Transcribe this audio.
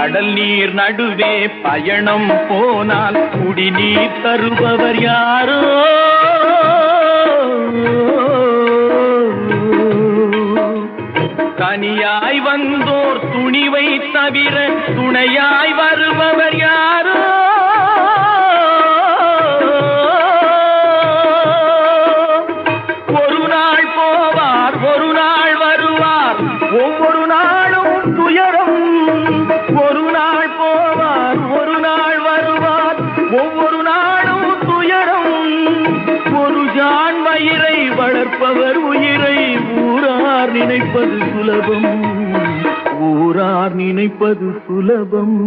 கடல் நீர் நடுவே பயணம் போனால் குடிநீர் தருபவர் யாரோ? தனியாய் வந்தோர் துணிவை தவிர துணையாய் வருபவர் யாரோ? ஒரு நாள் போவார், ஒரு நாள் வருவார், ஒவ்வொரு நாளும் துயரம். ஒரு நாள் போவார், ஒரு நாள் வருவார், ஒவ்வொரு நாளும் துயரம். ஒரு ஜான் வயிறை வளர்ப்பவர் உயிரை ஊரார் நினைப்பது சுலபம், ஊரார் நினைப்பது சுலபம்.